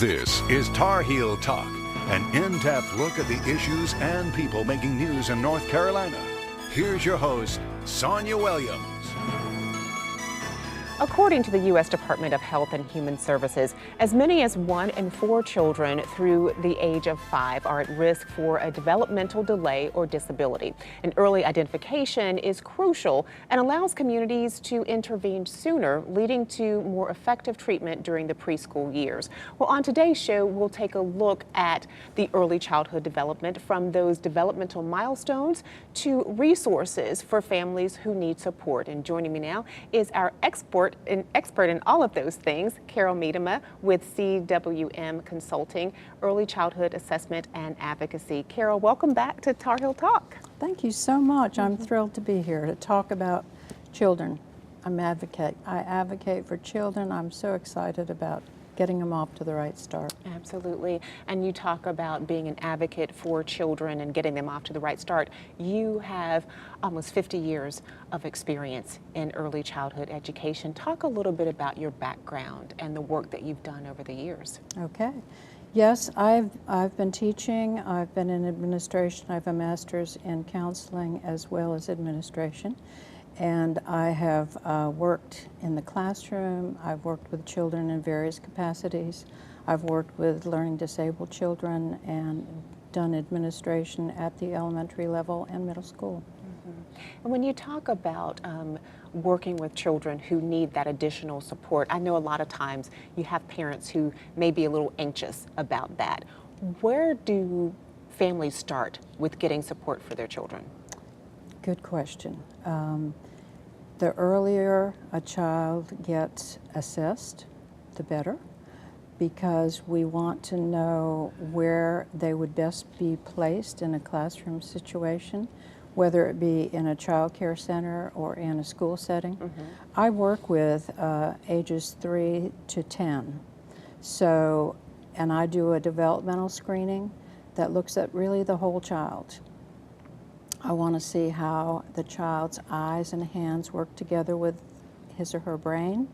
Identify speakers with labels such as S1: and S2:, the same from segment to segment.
S1: This is Tar Heel Talk, an in-depth look at the issues and people making news in North Carolina. Here's your host, Sonia Williams.
S2: According to the U.S. Department of Health and Human Services, as many as 1 in 4 children through the age of 5 are at risk for a developmental delay or disability. And early identification is crucial and allows communities to intervene sooner, leading to more effective treatment during the preschool years. Well, on today's show, we'll take a look at the early childhood development, from those developmental milestones to resources for families who need support. And joining me now is our expert in all of those things, Carol Miedema with CWM Consulting, Early Childhood Assessment and Advocacy. Carol, welcome back to Tar Heel Talk.
S3: Thank you so much. I'm thrilled to be here to talk about children. I advocate for children. I'm so excited about getting them off to the right start.
S2: Absolutely. And you talk about being an advocate for children and getting them off to the right start. You have almost 50 years of experience in early childhood education. Talk a little bit about your background and the work that you've done over the years.
S3: Okay. Yes, I've been teaching. I've been in administration. I have a master's in counseling as well as administration. And I have worked in the classroom. I've worked with children in various capacities. I've worked with learning disabled children and done administration at the elementary level and middle school.
S2: And when you talk about working with children who need that additional support, I know a lot of times you have parents who may be a little anxious about that. Where do families start with getting support for their children?
S3: Good question. The earlier a child gets assessed, the better, because we want to know where they would best be placed in a classroom situation, whether it be in a child care center or in a school setting. I work with ages 3 to 10. So, and I do a developmental screening that looks at really the whole child. I want to see how the child's eyes and hands work together with his or her brain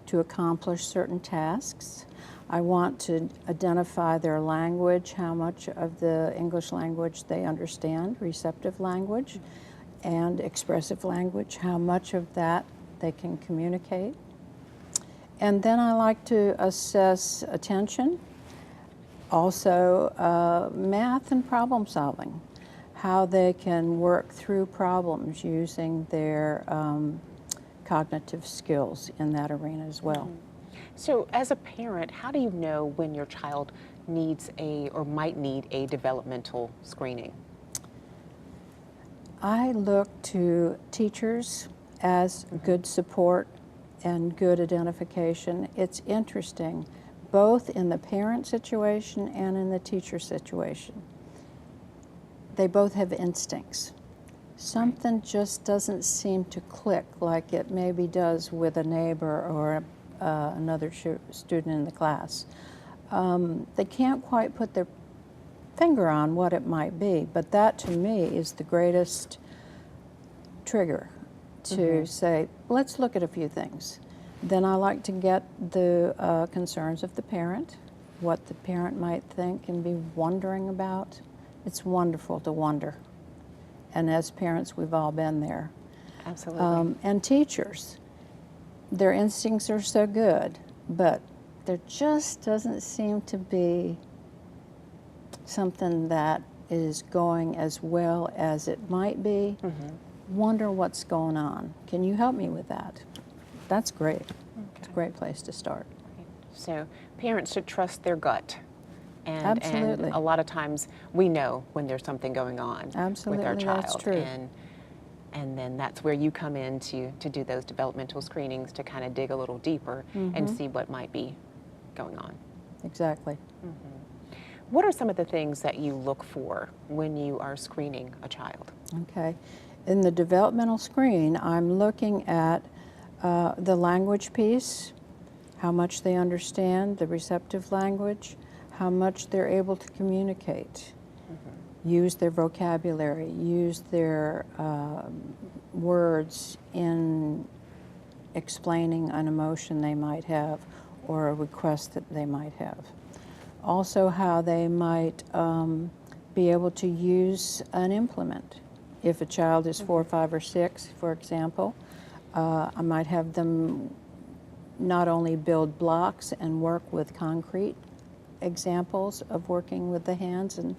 S3: to accomplish certain tasks. I want to identify their language, how much of the English language they understand, receptive language, and expressive language, how much of that they can communicate. And then I like to assess attention, also math and problem solving, how they can work through problems using their cognitive skills in that arena as well.
S2: So as a parent, how do you know when your child needs or might need a developmental screening?
S3: I look to teachers as good support and good identification. It's interesting, both in the parent situation and in the teacher situation. They both have instincts. Something just doesn't seem to click like it maybe does with a neighbor or another student in the class. They can't quite put their finger on what it might be, but that to me is the greatest trigger to say, let's look at a few things. Then I like to get the concerns of the parent, what the parent might think and be wondering about. It's wonderful to wonder. And as parents, we've all been there.
S2: Absolutely.
S3: And teachers, their instincts are so good, but there just doesn't seem to be something that is going as well as it might be. Wonder what's going on. Can you help me with that? That's great. It's a great place to start.
S2: So parents should trust their gut.
S3: Absolutely.
S2: And a lot of times we know when there's something going on with our child.
S3: That's true.
S2: And then that's where you come in to do those developmental screenings to kind of dig a little deeper and see what might be going on.
S3: Exactly.
S2: What are some of the things that you look for when you are screening a child?
S3: Okay. In the developmental screen, I'm looking at the language piece, how much they understand, the receptive language, how much they're able to communicate, use their vocabulary, use their words in explaining an emotion they might have or a request that they might have. Also how they might be able to use an implement. If a child is 4, 5, or 6, for example, I might have them not only build blocks and work with concrete examples of working with the hands and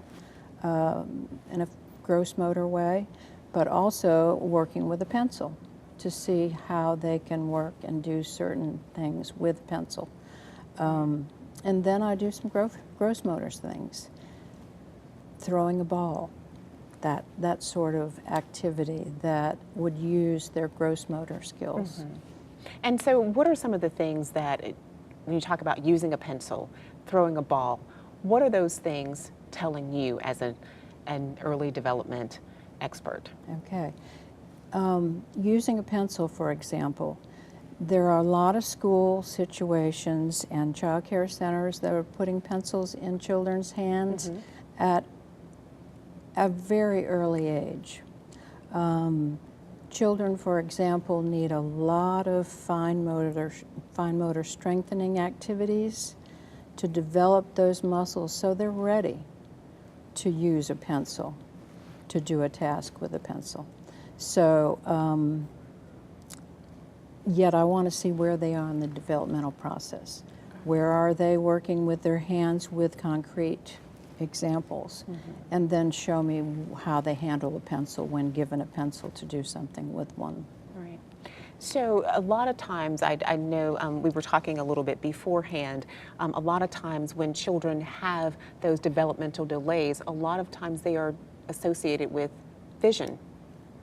S3: in a gross motor way, but also working with a pencil to see how they can work and do certain things with pencil. And then I do some gross motor things, throwing a ball, that sort of activity that would use their gross motor skills.
S2: And so what are some of the things that, when you talk about using a pencil, throwing a ball, what are those things telling you as an early development expert?
S3: Okay. Using a pencil, for example, there are a lot of school situations and child care centers that are putting pencils in children's hands at a very early age. Children, for example, need a lot of fine motor strengthening activities to develop those muscles so they're ready to use a pencil, to do a task with a pencil. So, yet I want to see where they are in the developmental process. Where are they working with their hands with concrete examples? And then show me how they handle a pencil when given a pencil to do something with one.
S2: Right. So a lot of times, I know we were talking a little bit beforehand, a lot of times when children have those developmental delays, a lot of times they are associated with vision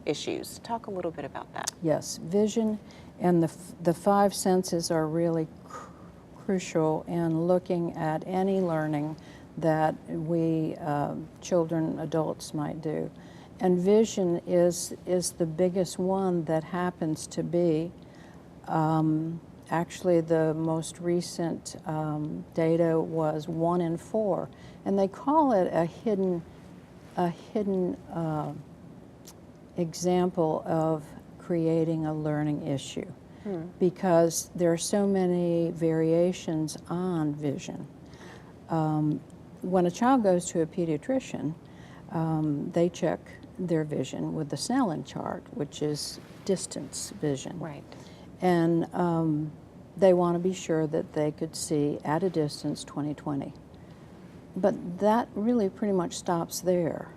S2: issues. Talk a little bit about that.
S3: Yes, vision and the 5 senses are really crucial in looking at any learning that we children, adults might do. And vision is the biggest one that happens to be. Actually, the most recent data was 1 in 4, and they call it a hidden example of creating a learning issue, because there are so many variations on vision. When a child goes to a pediatrician, they check their vision with the Snellen chart, which is distance vision.
S2: Right.
S3: And they want to be sure that they could see at a distance 20/20. But that really pretty much stops there.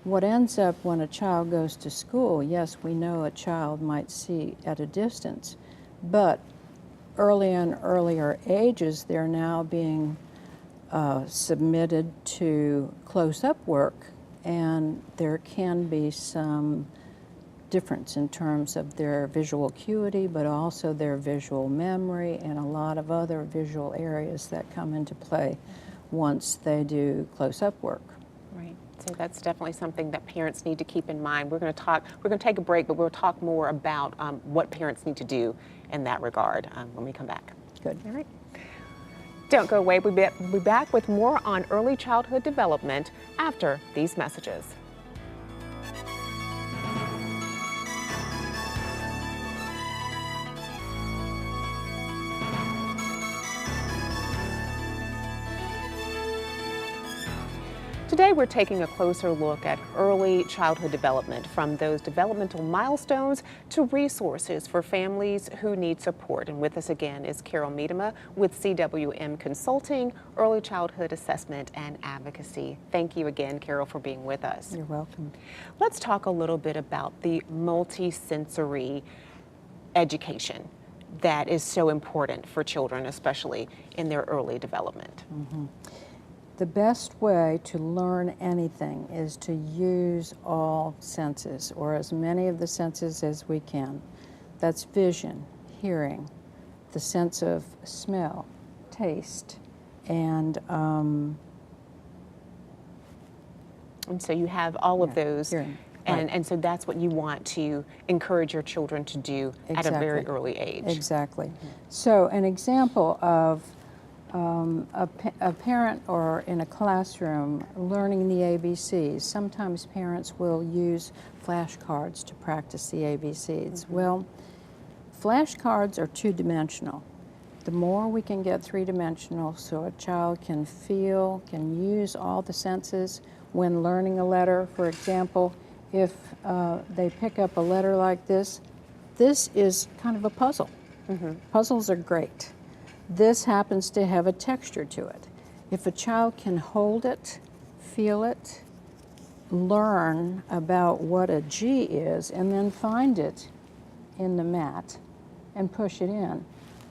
S3: What ends up when a child goes to school, yes, we know a child might see at a distance, but early and earlier ages, they're now being submitted to close-up work, and there can be some difference in terms of their visual acuity, but also their visual memory and a lot of other visual areas that come into play once they do close-up work.
S2: Right. So that's definitely something that parents need to keep in mind. We're going to take a break, but we'll talk more about what parents need to do in that regard when we come back.
S3: Good.
S2: All right. Don't go away. We'll be back with more on early childhood development after these messages. Today we're taking a closer look at early childhood development, from those developmental milestones to resources for families who need support. And with us again is Carol Miedema with CWM Consulting, Early Childhood Assessment and Advocacy. Thank you again, Carol, for being with us.
S3: You're welcome.
S2: Let's talk a little bit about the multisensory education that is so important for children, especially in their early development.
S3: The best way to learn anything is to use all senses, or as many of the senses as we can. That's vision, hearing, the sense of smell, taste, and
S2: so you have all of those,
S3: hearing.
S2: and so that's what you want to encourage your children to do at a very early age.
S3: Exactly. So an example of a parent or in a classroom learning the ABCs. Sometimes parents will use flashcards to practice the ABCs. Well, flashcards are two-dimensional. The more we can get three-dimensional so a child can feel, can use all the senses when learning a letter. For example, if they pick up a letter like this is kind of a puzzle. Puzzles are great. This happens to have a texture to it. If a child can hold it, feel it, learn about what a G is, and then find it in the mat and push it in,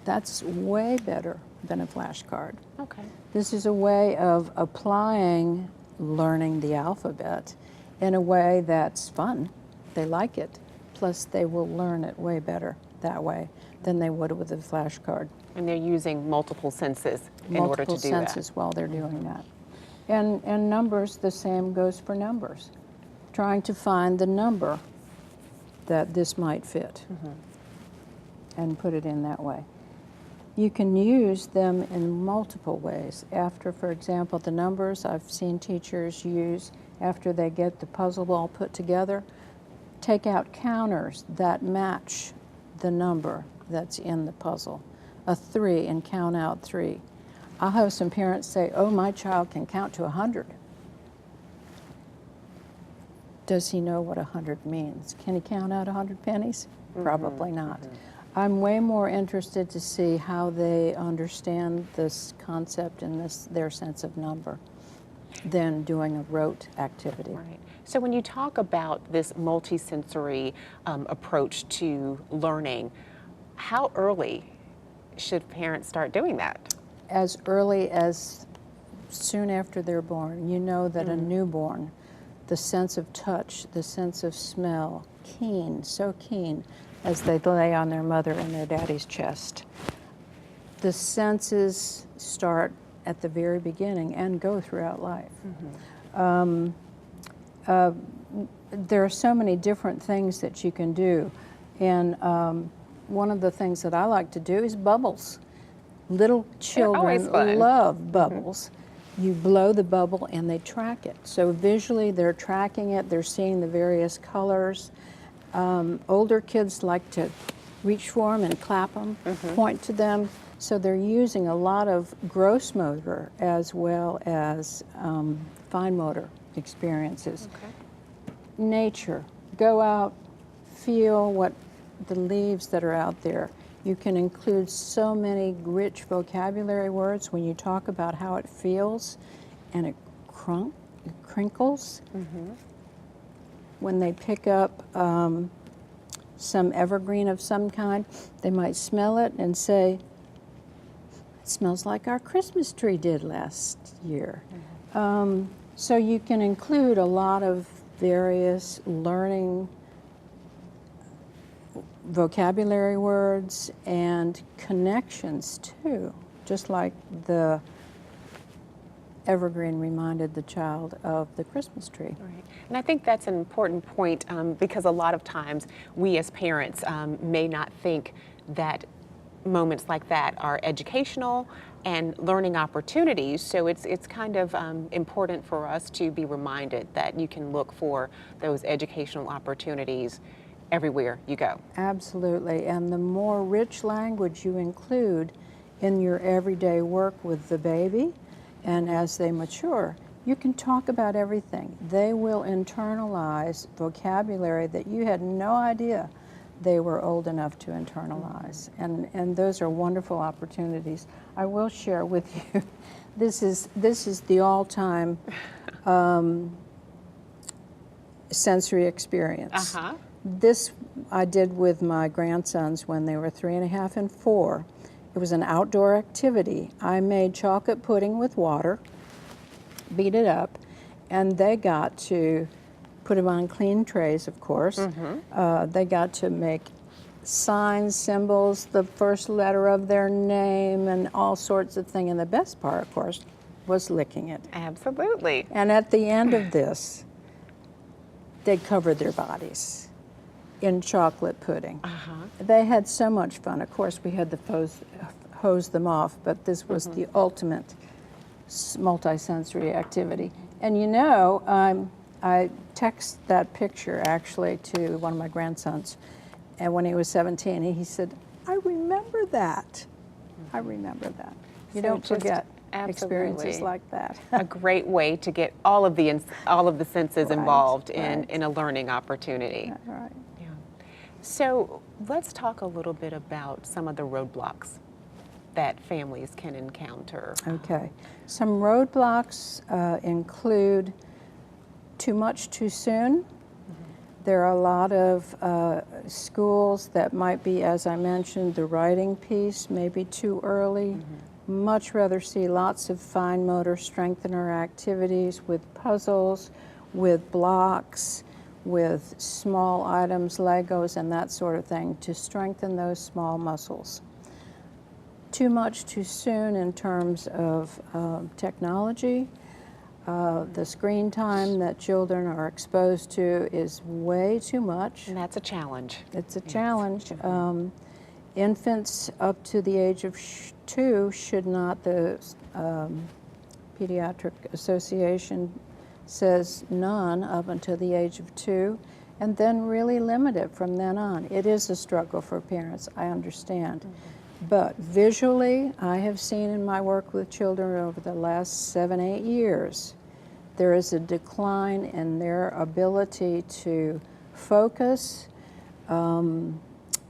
S3: that's way better than a flashcard.
S2: Okay.
S3: This is a way of applying learning the alphabet in a way that's fun. They like it. Plus, they will learn it way better that way than they would with a flashcard.
S2: And they're using multiple senses in order to do that.
S3: Multiple senses while they're doing that. And numbers, the same goes for numbers. Trying to find the number that this might fit and put it in that way. You can use them in multiple ways. After, for example, the numbers I've seen teachers use after they get the puzzle all put together, take out counters that match the number that's in the puzzle. A 3 and count out 3. I'll have some parents say, oh, my child can count to 100. Does he know what 100 means? Can he count out 100 pennies? Probably not. I'm way more interested to see how they understand this concept and their sense of number than doing a rote activity.
S2: Right. So when you talk about this multisensory approach to learning, how early should parents start doing that?
S3: As early as soon after they're born. You know that a newborn, the sense of touch, the sense of smell, keen, so keen, as they lay on their mother and their daddy's chest. The senses start at the very beginning and go throughout life. There are so many different things that you can do. And one of the things that I like to do is bubbles. Little children love bubbles. You blow the bubble and they track it. So visually they're tracking it, they're seeing the various colors. Older kids like to reach for them and clap them, point to them. So they're using a lot of gross motor as well as fine motor experiences. Nature, go out, feel what the leaves that are out there. You can include so many rich vocabulary words when you talk about how it feels, and it crinkles. When they pick up some evergreen of some kind, they might smell it and say, it smells like our Christmas tree did last year. So you can include a lot of various learning vocabulary words and connections too, just like the evergreen reminded the child of the Christmas tree.
S2: Right. And I think that's an important point because a lot of times we as parents may not think that moments like that are educational and learning opportunities. So it's kind of important for us to be reminded that you can look for those educational opportunities everywhere you go.
S3: Absolutely. And the more rich language you include in your everyday work with the baby, and as they mature, you can talk about everything. They will internalize vocabulary that you had no idea they were old enough to internalize. And those are wonderful opportunities. I will share with you, this is the all-time sensory experience. This I did with my grandsons when they were 3.5 and 4. It was an outdoor activity. I made chocolate pudding with water, beat it up, and they got to put them on clean trays, of course. They got to make signs, symbols, the first letter of their name, and all sorts of things. And the best part, of course, was licking it.
S2: Absolutely.
S3: And at the end of this, they covered their bodies in chocolate pudding. They had so much fun. Of course, we had to hose them off, but this was the ultimate multisensory activity. And you know, I text that picture actually to one of my grandsons, and when he was 17, he said, I remember that. I remember that. You
S2: So
S3: don't
S2: just
S3: forget experiences
S2: absolutely
S3: like that.
S2: a great way to get all of the senses
S3: Right,
S2: involved
S3: right.
S2: in a learning opportunity.
S3: Right.
S2: Yeah. So let's talk a little bit about some of the roadblocks that families can encounter.
S3: Okay. Some roadblocks include too much too soon. There are a lot of schools that might be, as I mentioned, the writing piece, maybe too early. Much rather see lots of fine motor strengthener activities with puzzles, with blocks, with small items, Legos, and that sort of thing to strengthen those small muscles. Too much too soon in terms of technology. The screen time that children are exposed to is way too much.
S2: And that's a challenge.
S3: It's a challenge. Infants up to the age of 2 should not, the Pediatric Association says none up until the age of 2, and then really limit it from then on. It is a struggle for parents, I understand. But visually, I have seen in my work with children over the last 7, 8 years, there is a decline in their ability to focus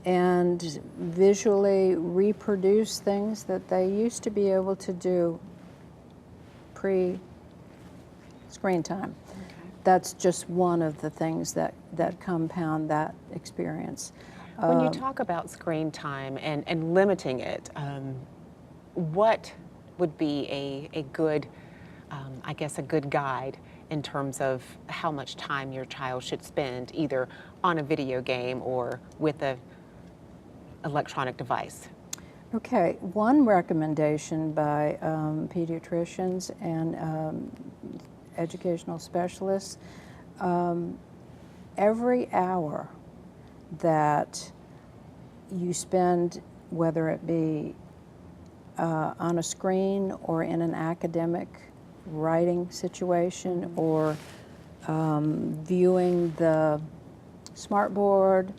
S3: and visually reproduce things that they used to be able to do pre-screen time.
S2: Okay.
S3: That's just one of the things that compound that experience.
S2: When you talk about screen time and limiting it, what would be a good, I guess, a good guide in terms of how much time your child should spend either on a video game or with a electronic device?
S3: Okay, one recommendation by pediatricians and educational specialists, every hour that you spend, whether it be on a screen or in an academic writing situation or viewing the smartboard,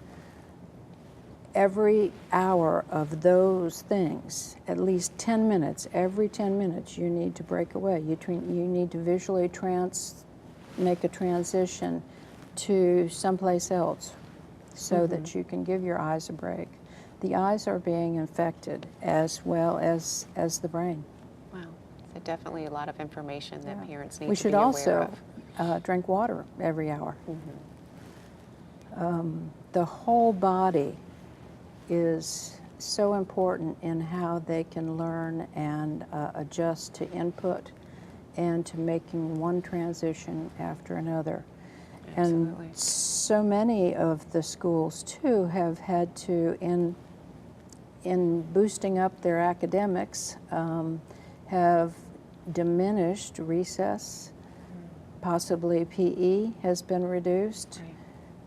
S3: every hour of those things, at least 10 minutes, every 10 minutes you need to break away. You need to visually make a transition to someplace else so that you can give your eyes a break. The eyes are being infected as well as the brain.
S2: Wow, so definitely a lot of information that parents need
S3: We
S2: to
S3: should
S2: be aware
S3: also
S2: of.
S3: drink water every hour. The whole body is so important in how they can learn and adjust to input and to making one transition after another.
S2: Absolutely.
S3: And so many of the schools too have had to, in boosting up their academics, have diminished recess. Possibly PE has been reduced.
S2: Right.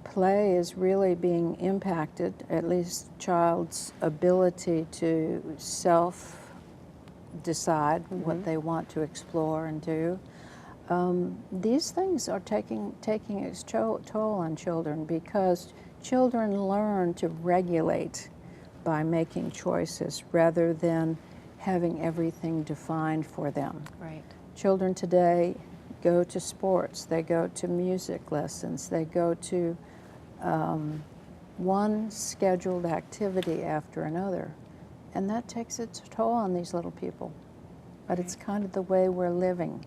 S3: Play is really being impacted, at least child's ability to self-decide what they want to explore and do. These things are taking its toll on children because children learn to regulate by making choices rather than having everything defined for them.
S2: Right.
S3: Children today go to sports, they go to music lessons, they go to one scheduled activity after another, and that takes its toll on these little people. But it's kind of the way we're living.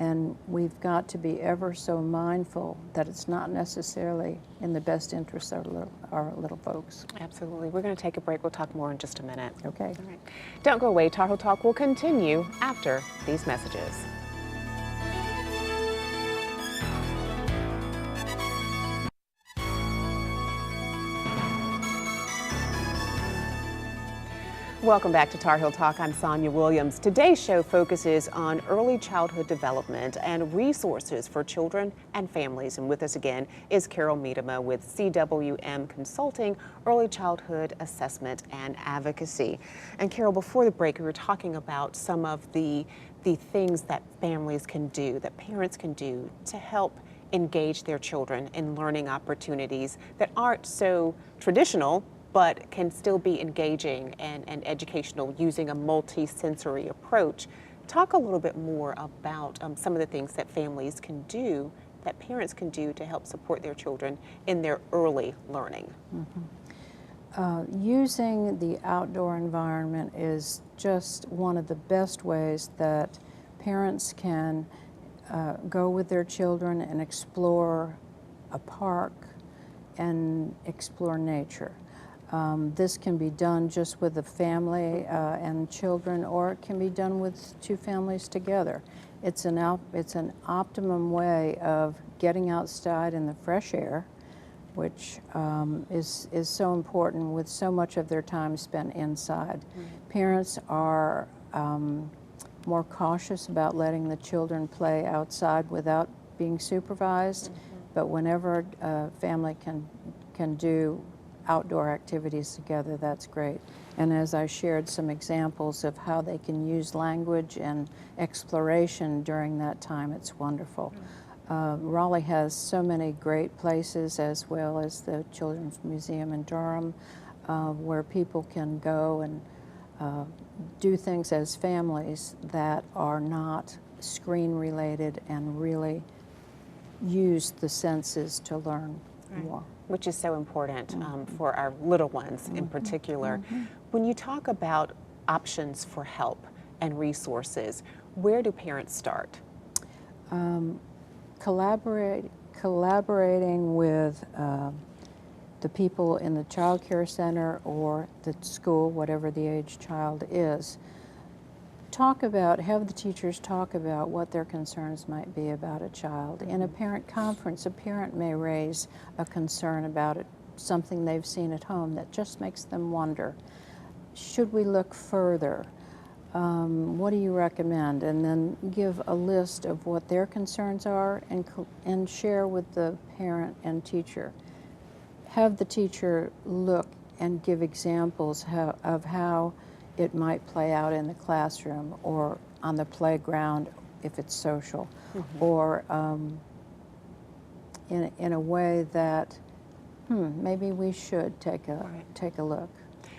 S3: And we've got to be ever so mindful that it's not necessarily in the best interest of our little folks.
S2: Absolutely. We're going to take a break. We'll talk more in just a minute.
S3: Okay.
S2: All right. Don't go away. Tar Heel Talk will continue after these messages. Welcome back to Tar Heel Talk. I'm Sonia Williams. Today's show focuses on early childhood development and resources for children and families. And with us again is Carol Miedema with CWM Consulting, Early Childhood Assessment and Advocacy. And Carol, before the break, we were talking about some of the things that families can do, that parents can do to help engage their children in learning opportunities that aren't so traditional but can still be engaging and educational using a multi-sensory approach. Talk a little bit more about some of the things that families can do, that parents can do to help support their children in their early learning.
S3: Using the outdoor environment is just one of the best ways that parents can go with their children and explore a park and explore nature. This can be done just with the family and children, or it can be done with two families together. It's an optimum way of getting outside in the fresh air, which is so important with so much of their time spent inside. Parents are more cautious about letting the children play outside without being supervised, but whenever a family can do outdoor activities together, that's great. And as I shared some examples of how they can use language and exploration during that time, it's wonderful. Raleigh has so many great places, as well as the Children's Museum in Durham, where people can go and do things as families that are not screen related and really use the senses to learn more.
S2: Which is so important for our little ones in particular. When you talk about options for help and resources, where do parents start?
S3: Collaborating with the people in the child care center or the school, whatever the age child is. Have the teachers talk about what their concerns might be about a child. In a parent conference, a parent may raise a concern about it, something they've seen at home that just makes them wonder, should we look further? What do you recommend? And then give a list of what their concerns are and share with the parent and teacher. Have the teacher look and give examples of how it might play out in the classroom or on the playground if it's social, or in a way that maybe we should take a look.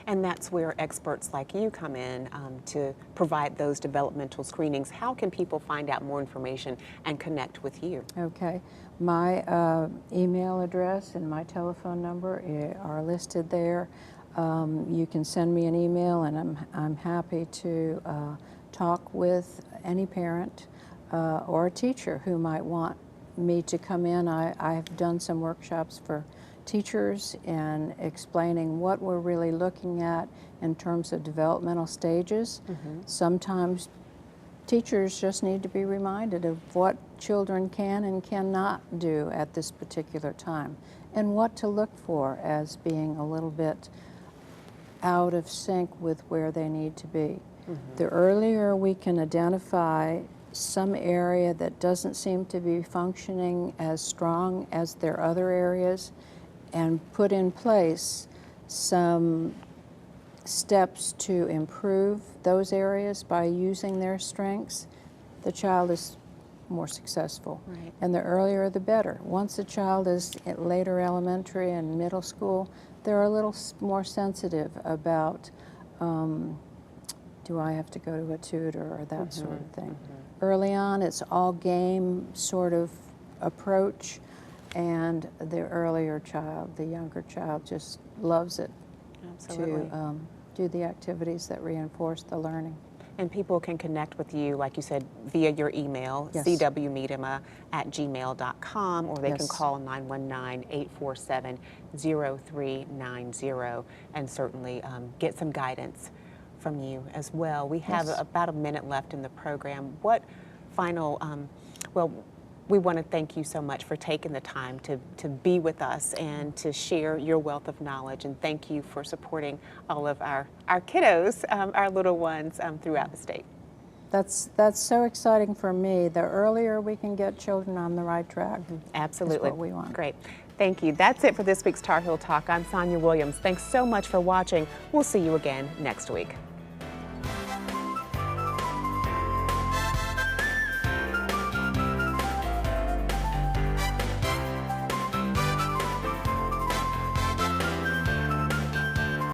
S2: And that's where experts like you come in to provide those developmental screenings. How can people find out more information and connect with you?
S3: Okay, my email address and my telephone number are listed there. You can send me an email, and I'm happy to talk with any parent or a teacher who might want me to come in. I've done some workshops for teachers and explaining what we're really looking at in terms of developmental stages. Sometimes teachers just need to be reminded of what children can and cannot do at this particular time, and what to look for as being a little bit out of sync with where they need to be. The earlier we can identify some area that doesn't seem to be functioning as strong as their other areas, and put in place some steps to improve those areas by using their strengths, the child is more successful. And the earlier the better. Once a child is at later elementary and middle school, they're a little more sensitive about, do I have to go to a tutor or that sort of thing. Early on, it's all game sort of approach, and the earlier child, the younger child, just loves it to do the activities that reinforce the learning.
S2: And people can connect with you, like you said, via your email, cwmiedema@gmail.com, or they can call 919-847-0390 and certainly get some guidance from you as well. We have about a minute left in the program. What final, we want to thank you so much for taking the time to be with us and to share your wealth of knowledge, and thank you for supporting all of our kiddos, our little ones throughout the state.
S3: That's so exciting for me. The earlier we can get children on the right track,
S2: absolutely,
S3: is what we want.
S2: Great. Thank you. That's it for this week's Tar Heel Talk. I'm Sonia Williams. Thanks so much for watching. We'll see you again next week.